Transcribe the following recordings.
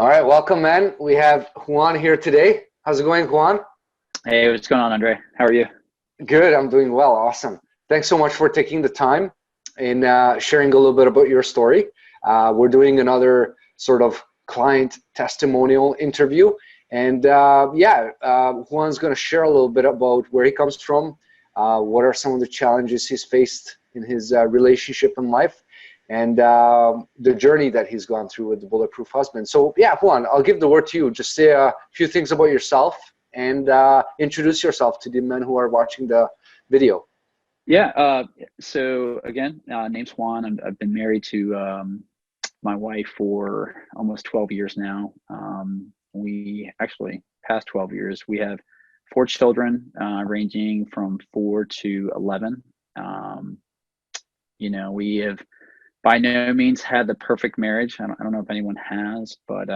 All right, welcome, man. We have Juan here today. How's it going, Juan? Hey, what's going on, Andre? How are you? Good, I'm doing well. Awesome. Thanks so much for taking the time and sharing a little bit about your story. We're doing another sort of client testimonial interview. And Juan's going to share a little bit about where he comes from, what are some of the challenges he's faced in his relationship and life, and the journey that he's gone through with the Bulletproof Husband. So, yeah, Juan, I'll give the word to you. Just say a few things about yourself and introduce yourself to the men who are watching the video. Yeah. So again, name's Juan. I've been married to my wife for almost 12 years now. We actually past 12 years. We have four children, ranging from 4 to 11. We have by no means had the perfect marriage. I don't know if anyone has, but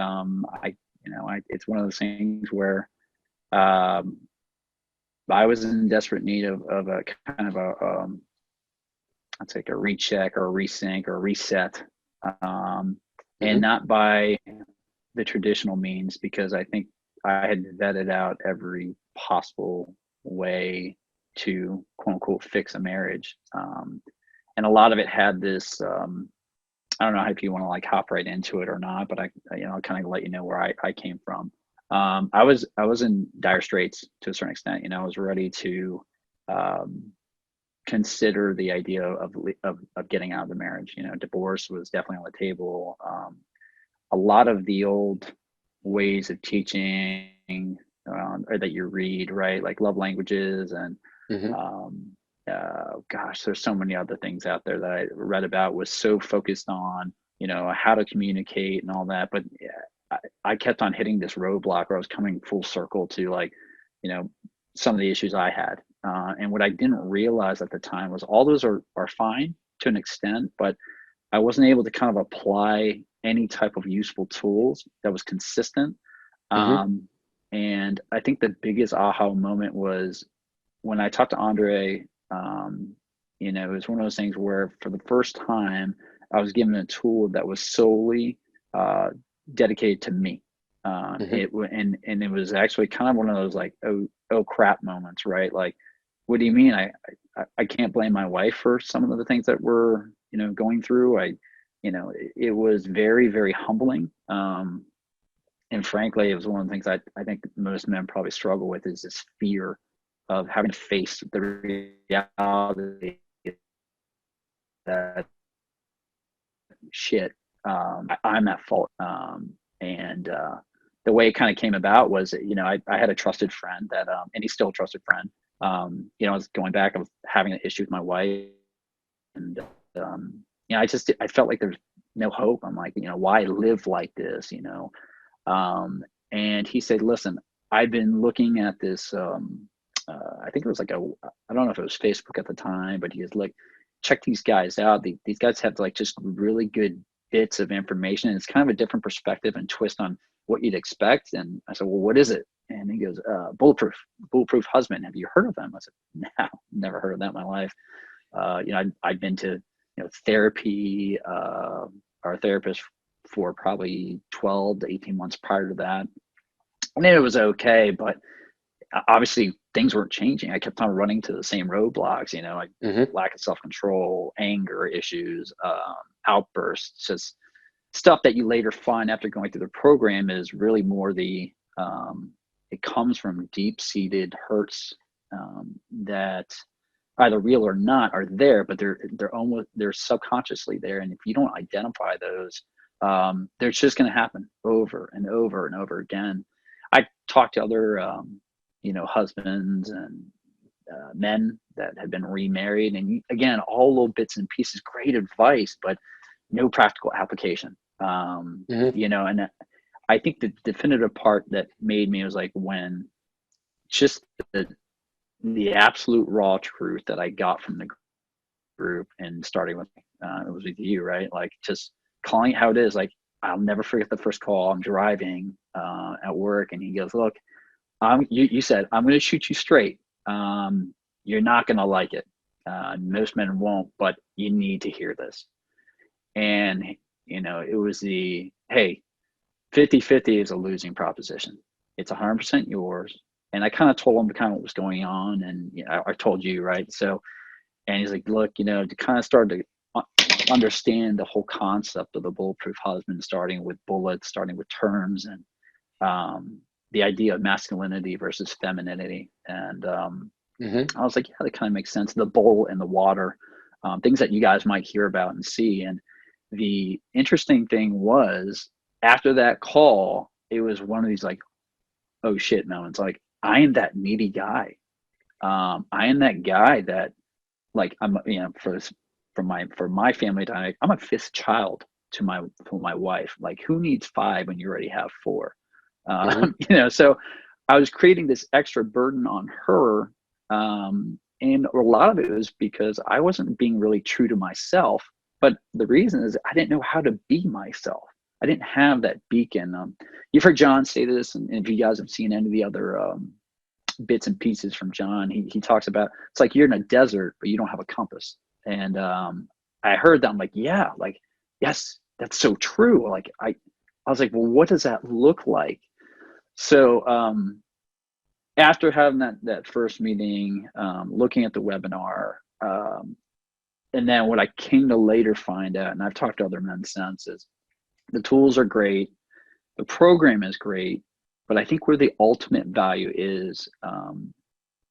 it's one of those things where um, I was in desperate need of a kind of I'd say like a recheck or a resync or a reset, and Hmm. not by the traditional means, because I think I had vetted out every possible way to quote unquote fix a marriage. And a lot of it had this, I don't know if you want to like hop right into it or not, but I'll kind of let you know where I came from. I was in dire straits to a certain extent. I was ready to um, consider the idea of getting out of the marriage. Divorce was definitely on the table. A lot of the old ways of teaching, or that you read, right, like love languages and Hmm. um, gosh, there's so many other things out there that I read about, was so focused on how to communicate and all that, but yeah, I kept on hitting this roadblock where I was coming full circle to, like, you know some of the issues I had, and what I didn't realize at the time was all those are fine to an extent, but I wasn't able to kind of apply any type of useful tools that was consistent. Hmm. um, and I think the biggest aha moment was when I talked to Andre. It was one of those things where for the first time I was given a tool that was solely uh, dedicated to me. Hmm. And it was actually kind of one of those, like, oh crap moments, right? Like, what do you mean? I can't blame my wife for some of the things that we're going through. It was very, very humbling. And frankly, it was one of the things I think most men probably struggle with, is this fear of having to face the reality that shit, I'm at fault. And the way it kind of came about was, I had a trusted friend that, and he's still a trusted friend. I was going back, I was having an issue with my wife, and I felt like there's no hope. I'm like, why live like this? And he said, listen, I've been looking at this. I think it was like I don't know if it was Facebook at the time, but he was like, check these guys out. These guys have like just really good bits of information. And it's kind of a different perspective and twist on what you'd expect. And I said, well, what is it? And he goes, Bulletproof Husband. Have you heard of them? I said, no, never heard of that in my life. I'd been to therapy, our therapist, for probably 12 to 18 months prior to that. And then it was okay, but obviously things weren't changing. I kept on running to the same roadblocks, like Hmm. lack of self-control, anger issues, outbursts, just stuff that you later find after going through the program is really more it comes from deep-seated hurts, that either real or not are there, but they're subconsciously there. And if you don't identify those, they're just going to happen over and over and over again. I talked to other, husbands and men that have been remarried, and again, all little bits and pieces, great advice, but no practical application. Hmm. And I think the definitive part that made me was like when just the absolute raw truth that I got from the group, and starting with it was with you, right? Like, just calling it how it is. Like, I'll never forget the first call. I'm driving at work, and he goes, "Look, you said I'm going to shoot you straight. You're not going to like it. Most men won't, but you need to hear this." And it was the, hey, 50-50 is a losing proposition. It's 100% yours. And I kind of told him kind of what was going on. And I told you, right? So, and he's like, look, to kind of start to understand the whole concept of the bulletproof husband, starting with bullets, starting with terms, and the idea of masculinity versus femininity. And I was like, yeah, that kind of makes sense. The bowl and the water, things that you guys might hear about and see. And the interesting thing was, after that call, it was one of these like, oh shit moments. Like, I am that needy guy. I am that guy that, like, I'm, for my family dynamic, I'm a fifth child to my wife. Like, who needs 5 when you already have 4? So I was creating this extra burden on her. And a lot of it was because I wasn't being really true to myself. But the reason is I didn't know how to be myself. I didn't have that beacon. You've heard John say this, and if you guys have seen any of the other bits and pieces from John, he talks about, it's like you're in a desert, but you don't have a compass. And I heard that. I'm like, yeah, like, yes, that's so true. Like, I was like, well, what does that look like? So after having that first meeting, looking at the webinar, and then what I came to later find out, and I've talked to other men since, is the tools are great, the program is great, but I think where the ultimate value is,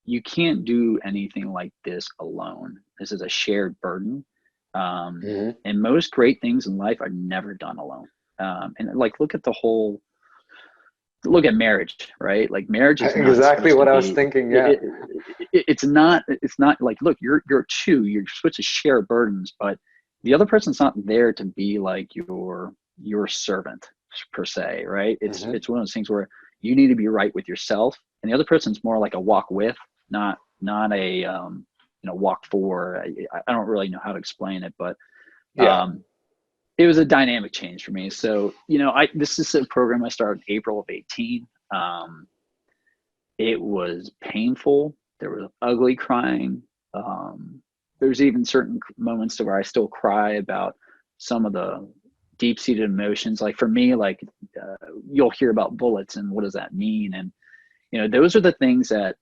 you can't do anything like this alone. This is a shared burden. And most great things in life are never done alone. And like, look at marriage, right? Like, marriage is not exactly what I was be, thinking. Yeah. It's not like, look, you're 2, you're supposed to share burdens, but the other person's not there to be like your servant per se, right? It's one of those things where you need to be right with yourself, and the other person's more like a walk with, not a walk for. I don't really know how to explain it, but it was a dynamic change for me. So this is a program I started April of 18. It was painful. There was ugly crying. There's even certain moments to where I still cry about some of the deep-seated emotions. Like, for me, like, you'll hear about bullets and what does that mean? And those are the things that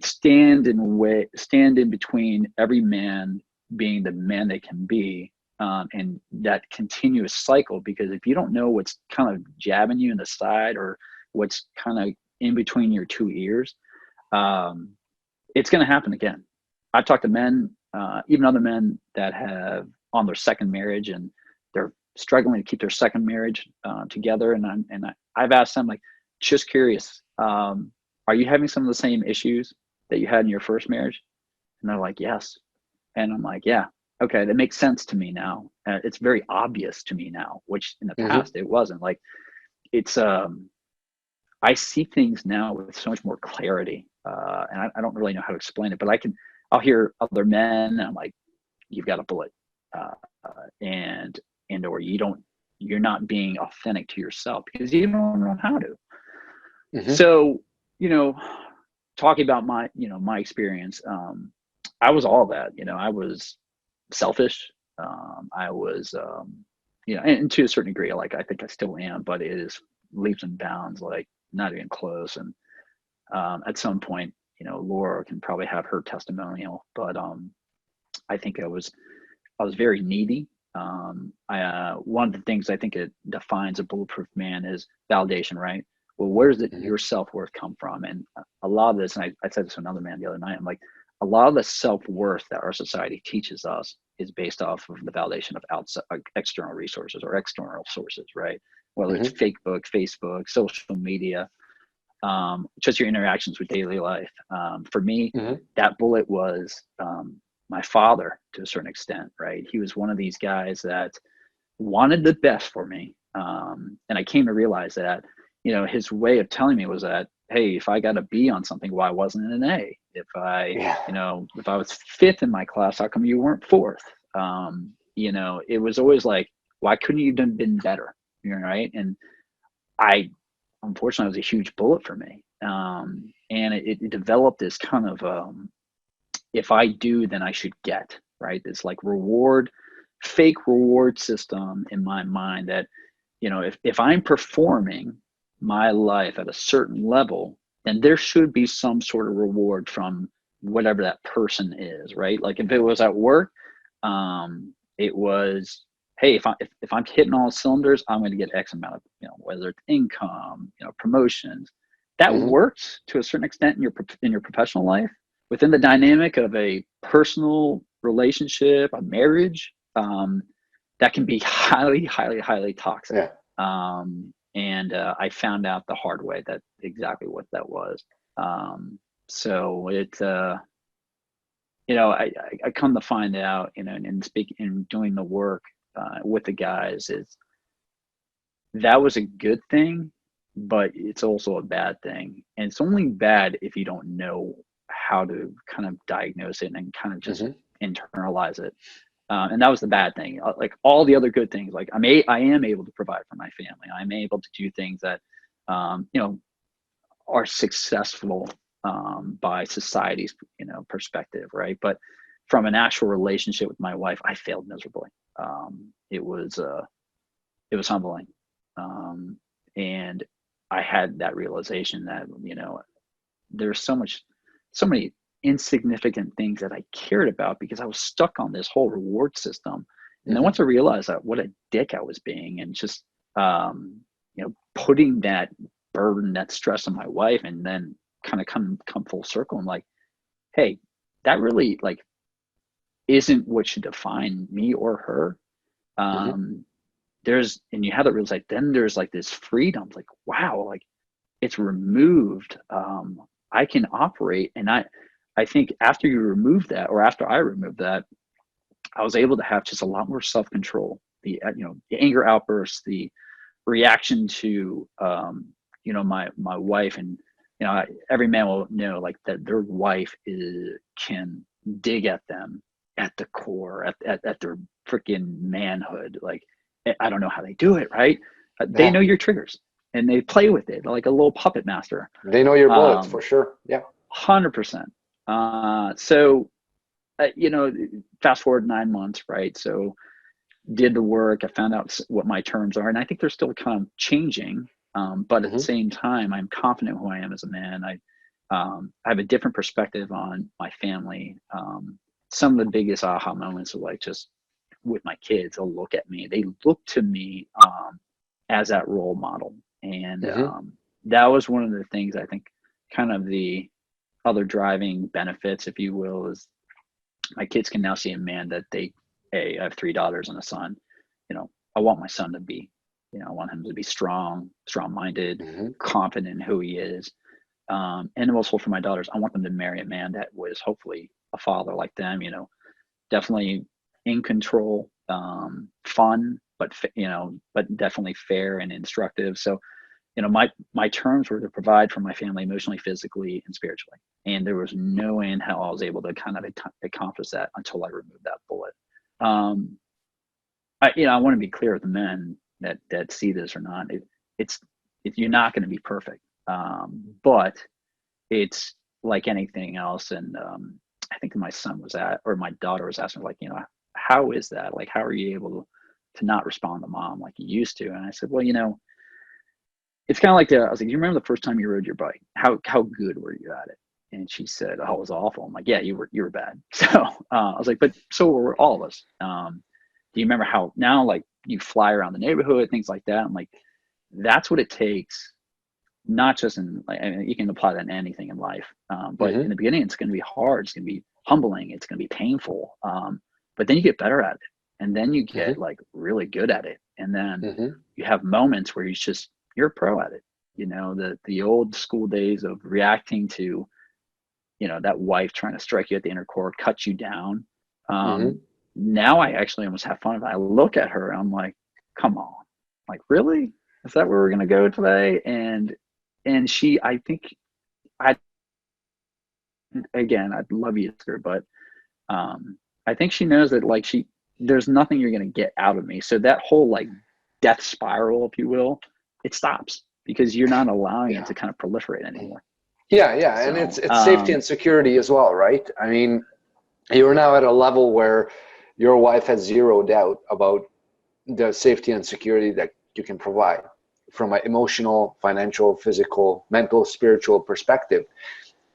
stand in between every man being the man they can be, and that continuous cycle. Because if you don't know what's kind of jabbing you in the side, or what's kind of in between your 2 ears, it's going to happen again. I've talked to men, even other men that have on their second marriage, and they're struggling to keep their second marriage together. And I've asked them, like, just curious, are you having some of the same issues that you had in your first marriage? And they're like, yes. And I'm like, yeah, okay, that makes sense to me now. It's very obvious to me now, which in the past it wasn't. Like, it's I see things now with so much more clarity, and I don't really know how to explain it, but I'll hear other men, and I'm like, you've got a bullet, and or you're not being authentic to yourself because you don't know how to. So, talking about my experience, I was all that. I was selfish. I was, and to a certain degree, like, I think I still am, but it is leaps and bounds, like, not even close. And at some point, Laura can probably have her testimonial, but I think I was very needy. One of the things I think it defines a bulletproof man is validation, right? Well, where does your self-worth come from? And a lot of this, and I said this to another man the other night, I'm like, a lot of the self-worth that our society teaches us is based off of the validation of outside, external resources or external sources, right? Whether it's Facebook, social media, just your interactions with daily life. For me, that bullet was my father to a certain extent, right? He was one of these guys that wanted the best for me. And I came to realize that, his way of telling me was that, hey, if I got a B on something, why wasn't it an A? If if I was 5th in my class, how come you weren't 4th? It was always like, why couldn't you have been better? Right. And unfortunately, it was a huge bullet for me. And it developed this kind of, if I do, then I should get, right? This like fake reward system in my mind that, if I'm performing my life at a certain level, then there should be some sort of reward from whatever that person is, right? Like if it was at work, it was, hey, if I'm hitting all cylinders, I'm going to get X amount of, whether it's income, promotions. That Mm-hmm. works to a certain extent in your professional life. Within the dynamic of a personal relationship, a marriage, that can be highly, highly, highly toxic. Yeah. And I found out the hard way that exactly what that was. So it, I come to find out, in doing the work with the guys, is that was a good thing, but it's also a bad thing. And it's only bad if you don't know how to kind of diagnose it and kind of just internalize it. And that was the bad thing. Like all the other good things, like I am able to provide for my family. I'm able to do things that, are successful by society's, perspective, right? But from an actual relationship with my wife, I failed miserably. It was humbling, and I had that realization that there's so many insignificant things that I cared about because I was stuck on this whole reward system. And then once I realized that what a dick I was being, and just putting that burden, that stress on my wife, and then kind of come full circle, I'm like, hey, that really like isn't what should define me or her. And you have that realize, then there's like this freedom, like, wow, like it's removed. I can operate. And I think after you remove that, or after I removed that, I was able to have just a lot more self-control. The anger outbursts, the reaction to my wife, and every man will know like that their wife can dig at them at the core, at their freaking manhood. Like I don't know how they do it, right? They know your triggers and they play with it like a little puppet master. They know your bullets for sure. Yeah. 100%. So fast forward 9 months, right? So did the work, I found out what my terms are, and I think they're still kind of changing. But at the same time, I'm confident who I am as a man. I have a different perspective on my family. Some of the biggest aha moments are like just with my kids, they'll look at me. They look to me as that role model. And that was one of the things I think kind of the other driving benefits, if you will, is my kids can now see a man that I have 3 daughters and a son. I want my son to be, I want him to be strong-minded, confident in who he is. And also for my daughters, I want them to marry a man that was hopefully a father like them, definitely in control, fun, but definitely fair and instructive. So, my terms were to provide for my family emotionally, physically, and spiritually. And there was no way in hell I was able to kind of accomplish that until I removed that bullet. I want to be clear with the men that see this or not. It's you're not going to be perfect, but it's like anything else. And I think my daughter was asking, like, how is that? Like, how are you able to not respond to mom like you used to? And I said, well, it's kind of like I was like, you remember the first time you rode your bike? How good were you at it? And she said, oh, it was awful. I'm like, yeah, you were bad. So I was like, but so were all of us. Do you remember how now, like, you fly around the neighborhood, things like that? I'm like, that's what it takes. Not just you can apply that in anything in life. But in the beginning, it's going to be hard. It's going to be humbling. It's going to be painful. But then you get better at it. And then you get like really good at it. And then you have moments where you're a pro at it. The old school days of reacting to, that wife trying to strike you at the inner core, cut you down. Now I actually almost have fun. I look at her and I'm like, come on, like, really? Is that where we're going to go today? And I think I'd love you, but I think she knows that, like, there's nothing you're going to get out of me. So that whole like death spiral, if you will, it stops because you're not allowing it to kind of proliferate anymore. Yeah. So, and it's safety and security as well, right? I mean, you're now at a level where your wife has zero doubt about the safety and security that you can provide from an emotional, financial, physical, mental, spiritual perspective.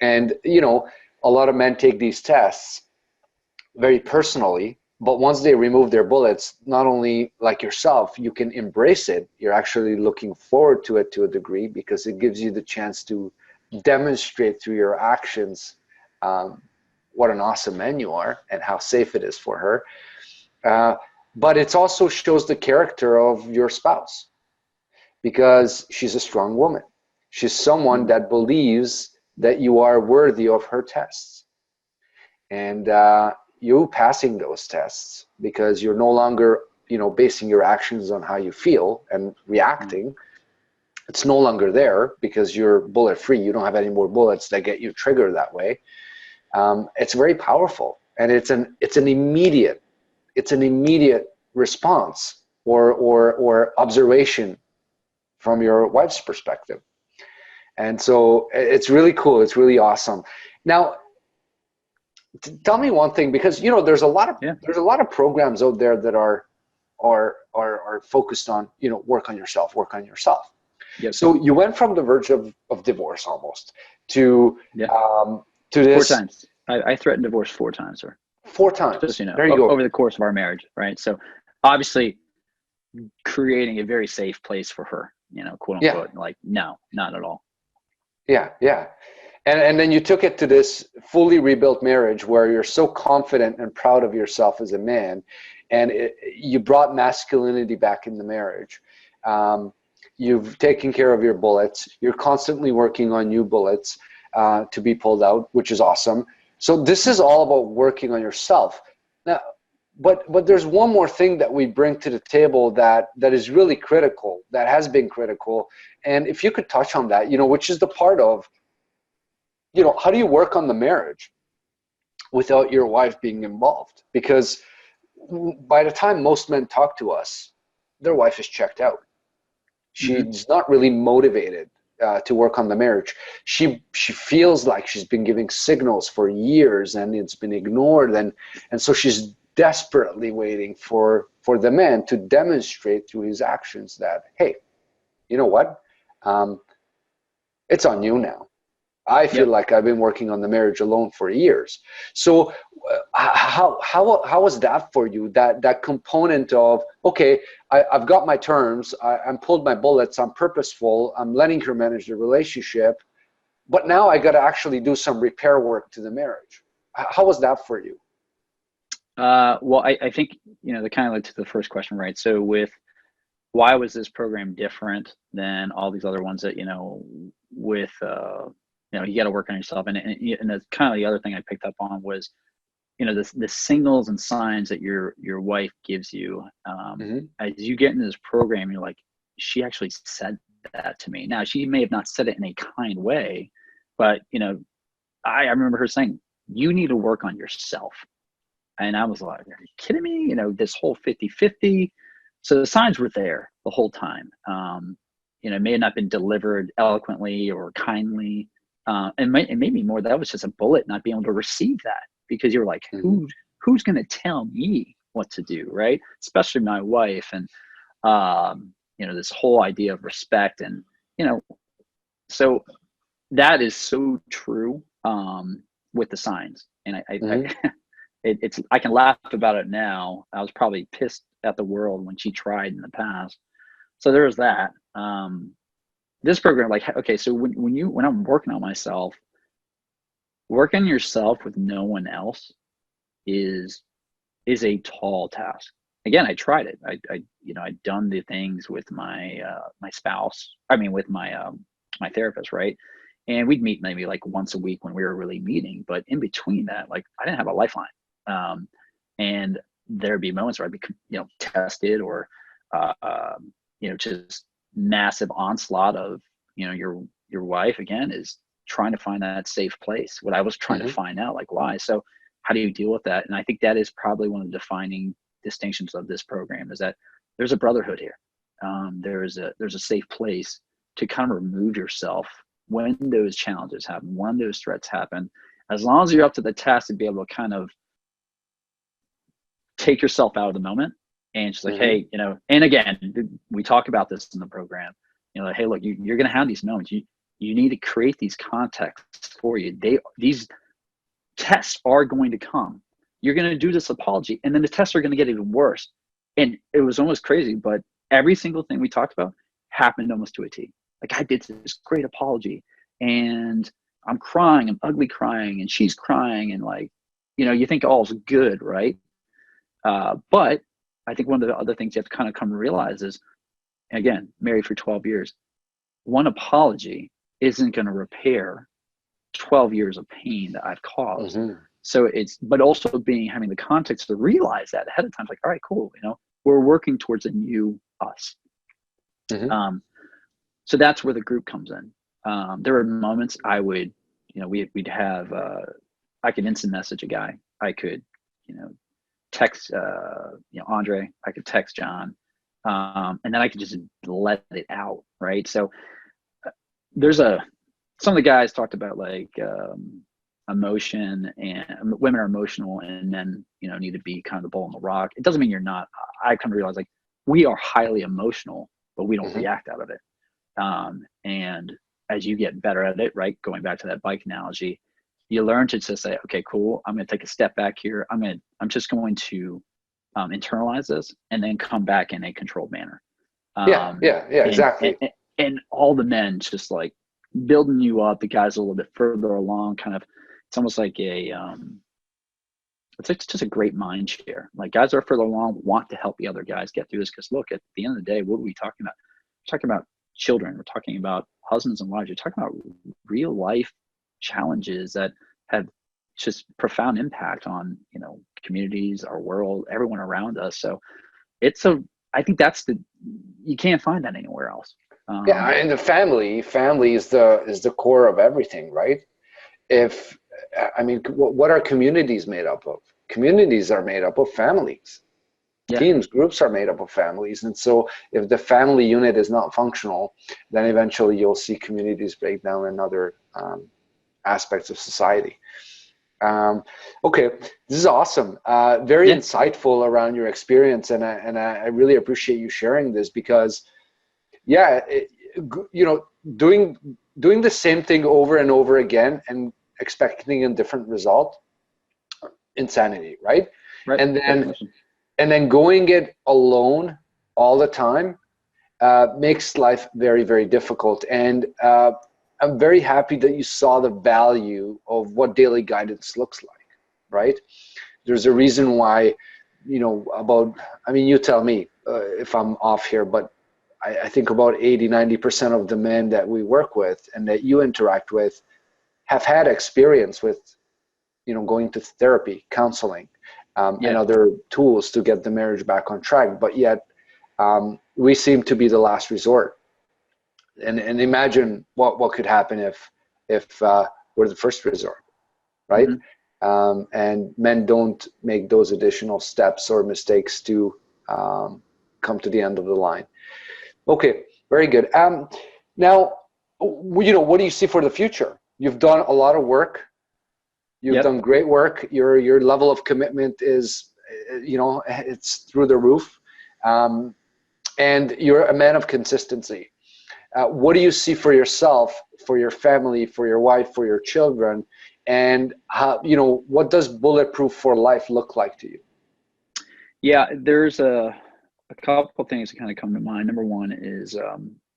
And, you know, a lot of men take these tests very personally, but once they remove their bullets, not only like yourself, you can embrace it. You're actually looking forward to it to a degree, because it gives you the chance to demonstrate through your actions what an awesome man you are and how safe it is for her. But it also shows the character of your spouse, because she's a strong woman. She's someone that believes that you are worthy of her tests. And you passing those tests, because you're no longer, you know, basing your actions on how you feel and reacting. It's no longer there, because you're bullet free. You don't have any more bullets that get you triggered that way. It's very powerful, and it's an immediate response or observation from your wife's perspective. And so it's really cool. It's really awesome. Now, tell me one thing, because, you know, there's a lot of programs out there that are focused on, you know, work on yourself. Yep. So you went from the verge of divorce almost to this. 4 times. I threatened divorce 4 times, sir. 4 times. Just, you know, there you go. Over the course of our marriage, right? So obviously creating a very safe place for her, you know, quote unquote. Like, no, not at all. Yeah. And then you took it to this fully rebuilt marriage where you're so confident and proud of yourself as a man, and you brought masculinity back in the marriage. You've taken care of your bullets. You're constantly working on new bullets to be pulled out, which is awesome. So this is all about working on yourself. Now, but there's one more thing that we bring to the table that is really critical, that has been critical. And if you could touch on that, you know, which is the part of, you know, how do you work on the marriage without your wife being involved? Because by the time most men talk to us, their wife is checked out. She's not really motivated to work on the marriage. She feels like she's been giving signals for years and it's been ignored, and so she's desperately waiting for the man to demonstrate through his actions that, hey, you know what? It's on you now. I feel like I've been working on the marriage alone for years. So how was that for you? That component of, okay, I've got my terms, I'm pulled my bullets, I'm purposeful, I'm letting her manage the relationship, but now I got to actually do some repair work to the marriage. How was that for you? Well, I think, you know, the kind of led to the first question, right? So why was this program different than all these other ones that, you know, with, you know, you got to work on yourself. And that's kind of the other thing I picked up on was, you know, the signals and signs that your wife gives you as you get into this program. You're like, she actually said that to me. Now, she may have not said it in a kind way, but, you know, I remember her saying, you need to work on yourself. And I was like, are you kidding me? You know, this whole 50-50. So the signs were there the whole time. You know, it may have not been delivered eloquently or kindly. And maybe more, that was just a bullet not being able to receive that, because you're like, who's going to tell me what to do, right? Especially my wife. And, you know, this whole idea of respect. And, you know, so that is so true with the signs. And I can laugh about it now. I was probably pissed at the world when she tried in the past. So there was that. This program, like, okay, so when I'm working on myself, working yourself with no one else is a tall task. Again, I tried it. You know, I'd done the things with my spouse. I mean, with my my therapist, right? And we'd meet maybe like once a week when we were really meeting. But in between that, like, I didn't have a lifeline. And there'd be moments where I'd be, you know, tested or, you know, just massive onslaught of, you know, your wife again is trying to find that safe place. What I was trying to find out, like, why? So how do you deal with that? And I think that is probably one of the defining distinctions of this program, is that there's a brotherhood here. There's a safe place to kind of remove yourself when those challenges happen, when those threats happen, as long as you're up to the task to be able to kind of take yourself out of the moment And she's like, Mm-hmm. hey, and again, we talk about this in the program, like, hey, look, you're going to have these moments. You need to create these contexts for you. These tests are going to come. You're going to do this apology, and then the tests are going to get even worse. And it was almost crazy, but every single thing we talked about happened almost to a T. Like, I did this great apology, and I'm crying, I'm ugly crying, and she's crying, and like, you think all's good, right? But I think one of the other things you have to kind of come to realize is, again, married for 12 years, one apology isn't going to repair 12 years of pain that I've caused. Mm-hmm. So but also having the context to realize that ahead of time, like, all right, cool. We're working towards a new us. Mm-hmm. So that's where the group comes in. There were moments I would, we'd have, I could instant message a guy. I could, text, Andre, I could text John. And then I could just let it out. Right. So there's some of the guys talked about like, emotion, and women are emotional, and men, need to be kind of the bull in the rock. It doesn't mean you're not. I come to realize, like, we are highly emotional, but we don't Mm-hmm. react out of it. And as you get better at it, right, going back to that bike analogy, you learn to just say, okay, cool, I'm going to take a step back here. I'm just going to internalize this and then come back in a controlled manner. Yeah, yeah, yeah, And, exactly. and all the men just like building you up, the guys a little bit further along, kind of, it's almost like it's just a great mind share. Like, guys are further along, want to help the other guys get through this. Because look, at the end of the day, what are we talking about? We're talking about children. We're talking about husbands and wives. You're talking about real life challenges that have just profound impact on, communities, our world, everyone around us. So I think you can't find that anywhere else. Yeah, and the family is the core of everything, right? If I mean, what are communities made up of? Communities are made up of families. Yeah. Teams, groups are made up of families, and so if the family unit is not functional, then eventually you'll see communities break down in other aspects of society. Okay, this is awesome. Very Yeah. insightful around your experience, and I really appreciate you sharing this because, yeah, doing the same thing over and over again and expecting a different result, insanity, right? Right. And then Definition. going it alone all the time makes life very, very difficult. And I'm very happy that you saw the value of what daily guidance looks like, right? There's a reason why, you tell me if I'm off here, but I think about 80-90% of the men that we work with and that you interact with have had experience with, going to therapy, counseling, and other tools to get the marriage back on track. But yet, we seem to be the last resort. And imagine what could happen if we're the first resort, right? Mm-hmm. And men don't make those additional steps or mistakes to come to the end of the line. Okay, very good. Now, what do you see for the future? You've done a lot of work. You've Yep. done great work. Your level of commitment is, it's through the roof, and you're a man of consistency. What do you see for yourself, for your family, for your wife, for your children, and how, what does bulletproof for life look like to you? Yeah, there's a couple of things that kind of come to mind. Number one is,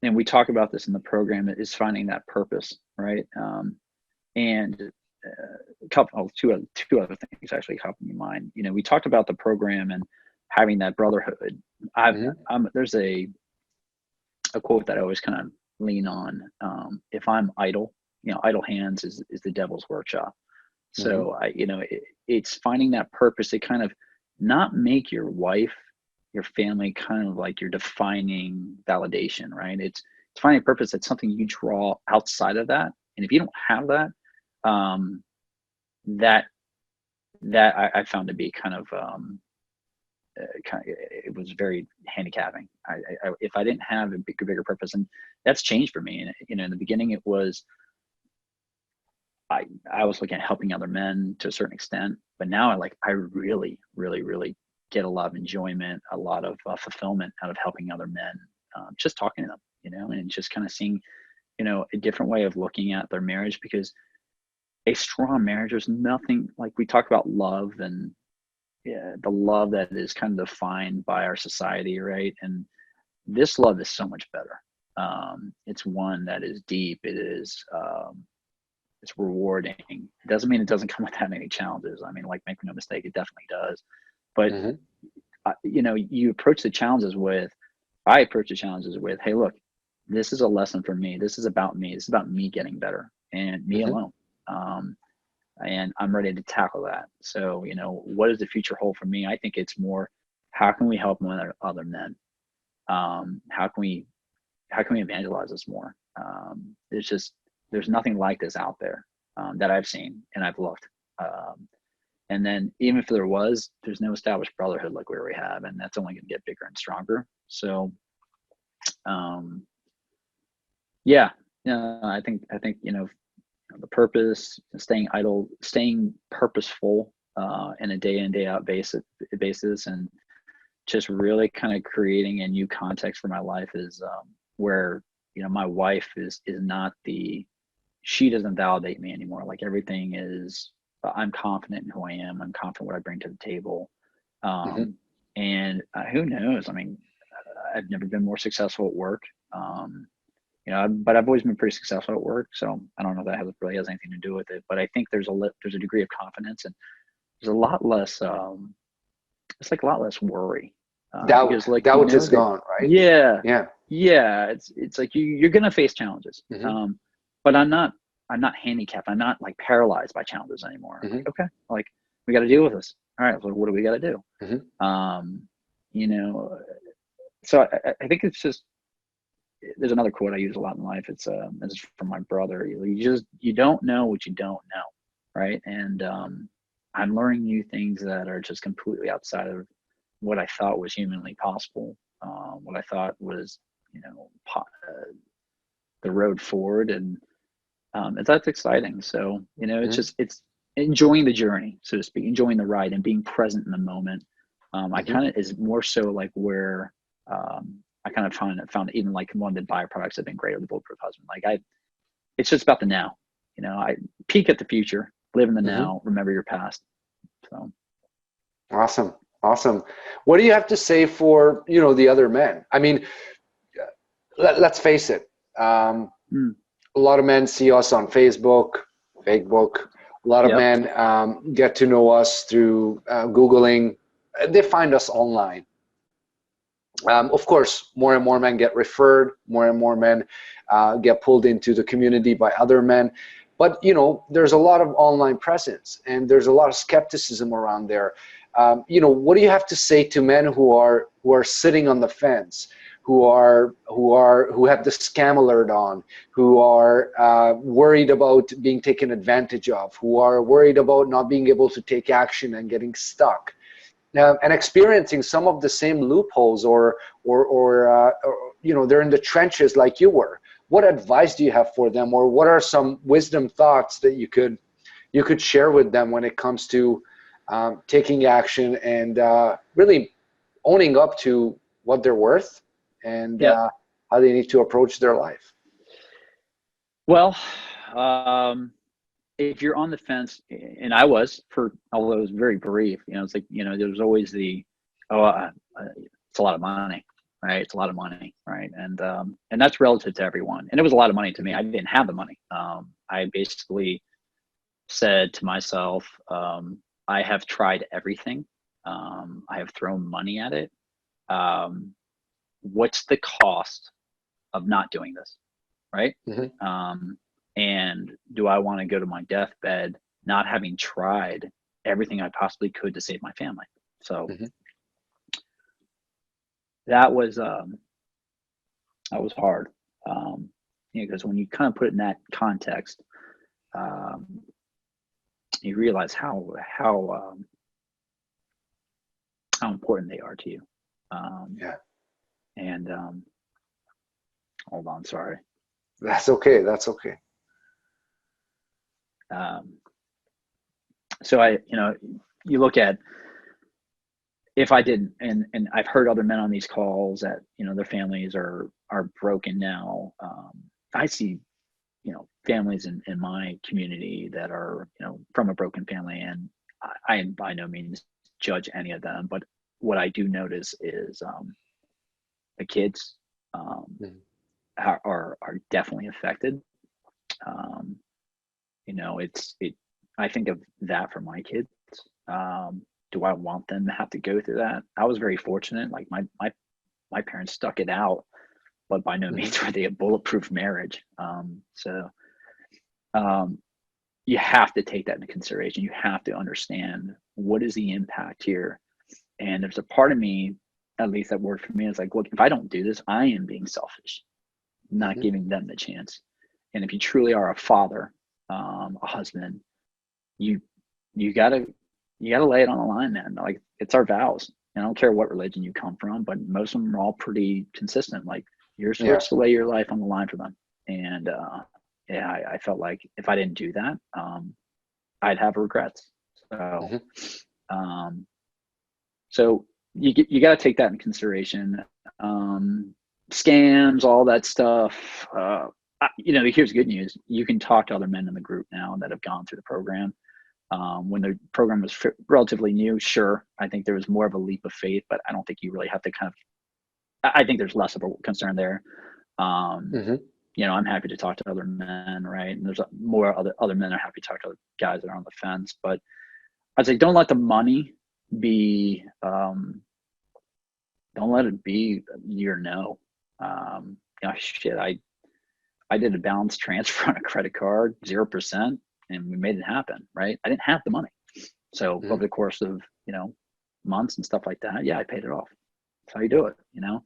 and we talk about this in the program, is finding that purpose, right? And two other things actually come to mind. We talked about the program and having that brotherhood. There's a quote that I always kind of lean on. If I'm idle, idle hands is the devil's workshop. So it's finding that purpose to kind of not make your wife, your family, kind of like your defining validation, right? It's finding a purpose that's something you draw outside of that. And if you don't have that, that I found to be kind of it was very handicapping. If I didn't have a bigger purpose, and that's changed for me. And in the beginning, it was I was looking at helping other men to a certain extent, but now I really, really, really get a lot of enjoyment, a lot of fulfillment out of helping other men, just talking to them, and just kind of seeing, a different way of looking at their marriage, because a strong marriage, there's nothing like, we talk about love, and the love that is kind of defined by our society, right? And this love is so much better. It's one that is deep. It is, it's rewarding. It doesn't mean it doesn't come with that many challenges. I mean, like, make no mistake, it definitely does. But, you approach the challenges with, I approach the challenges with, hey, look, this is a lesson for me. This is about me. This is about me getting better and me alone. And I'm ready to tackle that. So, what does the future hold for me? I think it's more, how can we help other men? How can we evangelize this more? There's nothing like this out there that I've seen and I've looked. And then even if there was, there's no established brotherhood like we already have, and that's only going to get bigger and stronger. So, I think the purpose, staying idle, staying purposeful in a day in, day out basis, and just really kind of creating a new context for my life is where, my wife is not she doesn't validate me anymore. Like, everything is, I'm confident in who I am. I'm confident what I bring to the table. And who knows? I mean, I've never been more successful at work. But I've always been pretty successful at work. So I don't know if that really has anything to do with it, but I think there's a degree of confidence, and there's a lot less, it's like a lot less worry. Doubt is gone, right? Yeah. It's like you're going to face challenges. But I'm not handicapped. I'm not like paralyzed by challenges anymore. I'm like, okay, like, we got to deal with this. All right. So what do we got to do? So I think it's just, there's another quote I use a lot in life. It's from my brother. You don't know what you don't know. Right. And I'm learning new things that are just completely outside of what I thought was humanly possible. What I thought was, the road forward. And that's exciting. So, it's enjoying the journey, so to speak, enjoying the ride and being present in the moment. I kind of is more so like where I kind of found even like one of the byproducts have been great of the Bulletproof Husband. Like, it's just about the now. I peek at the future, live in the now, remember your past. So awesome. What do you have to say for the other men? I mean, let's face it. A lot of men see us on Facebook. A lot of men get to know us through Googling. They find us online. Of course, more and more men get referred. More and more men get pulled into the community by other men. But, there's a lot of online presence, and there's a lot of skepticism around there. What do you have to say to men who are sitting on the fence, who have the scam alert on, who are worried about being taken advantage of, who are worried about not being able to take action and getting stuck, and experiencing some of the same loopholes, or they're in the trenches like you were? What advice do you have for them, or what are some wisdom thoughts that you could share with them when it comes to taking action and really owning up to what they're worth and how they need to approach their life? Well, if you're on the fence, and I was, although it was very brief, it's like, there was always it's a lot of money, right? It's a lot of money, right? And that's relative to everyone. And it was a lot of money to me. I didn't have the money. I basically said to myself, I have tried everything. I have thrown money at it. What's the cost of not doing this, right? And do I want to go to my deathbed not having tried everything I possibly could to save my family? So that was hard, because when you kind of put it in that context, you realize how important they are to you. And hold on, sorry. That's okay. So you look at, if I didn't, and I've heard other men on these calls that, you know, their families are broken now. I see, you know, families in my community that are, you know, from a broken family, and I by no means judge any of them, but what I do notice is the kids Mhm. are definitely affected. Um, you know, I think of that for my kids. Um, do I want them to have to go through that? I was very fortunate. Like my parents stuck it out, but by no Mhm. means were they a bulletproof marriage. Um, you have to take that into consideration. You have to understand what is the impact here. And there's a part of me, at least that worked for me, is like, look, if I don't do this, I am being selfish, not Mhm. giving them the chance. And if you truly are a father, a husband, you you gotta lay it on the line, man. Like, it's our vows. And I don't care what religion you come from, but most of them are all pretty consistent. Like, you're Yeah. supposed to lay your life on the line for them. And yeah, I felt like if I didn't do that, I'd have regrets. So Mhm. um, so you got to take that in consideration. Um, Scams, all that stuff. You know, here's good news: you can talk to other men in the group now that have gone through the program. When the program was relatively new, sure, I think there was more of a leap of faith, but I don't think you really have to kind of. I think there's less of a concern there. Um, Mhm. you know, I'm happy to talk to other men, right? And there's more other men are happy to talk to other guys that are on the fence. But I'd say don't let the money be. Don't let it be your no. You know, shit, I did a balance transfer on a credit card, 0%, and we made it happen, right? I didn't have the money. So over Mhm. the course of, you know, months and stuff like that, yeah, I paid it off. That's how you do it, you know?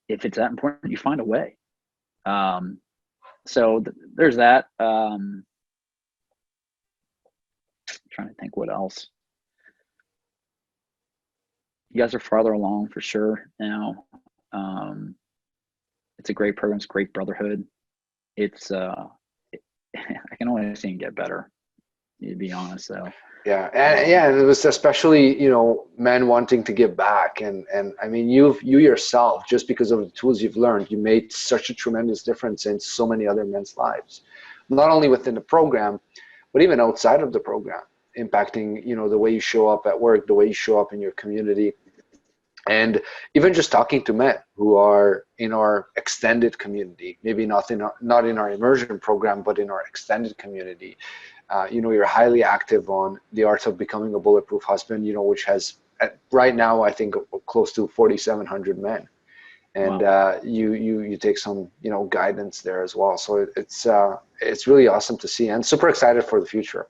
If it's that important, you find a way. Um, there's that. Trying to think what else. You guys are farther along for sure now. Um, it's a great program. It's great brotherhood. It's I can only see it get better, to be honest. So Yeah, and um, yeah, and it was especially, you know, men wanting to give back, and I mean, you yourself, just because of the tools you've learned, you made such a tremendous difference in so many other men's lives, not only within the program, but even outside of the program, impacting, you know, the way you show up at work, the way you show up in your community, and even just talking to men who are in our extended community, maybe not in our immersion program, but in our extended community. You know, you're highly active on the art of becoming a bulletproof husband, you know, which has right now, I think, close to 4,700 men. And wow, you take some, you know, guidance there as well. So it's really awesome to see, and super excited for the future.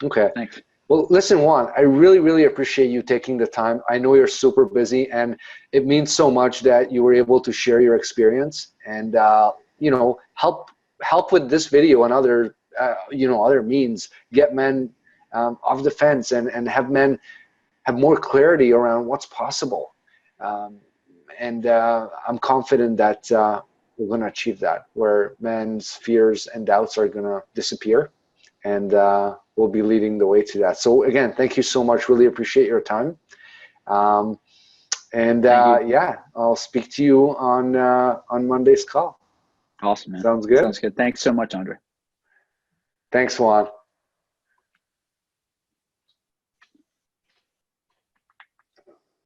Okay. thanks. Well, listen, Juan, I really, really appreciate you taking the time. I know you're super busy, and it means so much that you were able to share your experience and you know, help with this video and other you know, other means, get men off the fence, and have men have more clarity around what's possible. Um, and I'm confident that we're going to achieve that, where men's fears and doubts are going to disappear, and we'll be leading the way to that. So again, thank you so much. Really appreciate your time. Um, and Thank you. yeah, I'll speak to you on Monday's call. Awesome, man. Sounds good. Sounds good. Thanks so much, Andre. Thanks, Juan.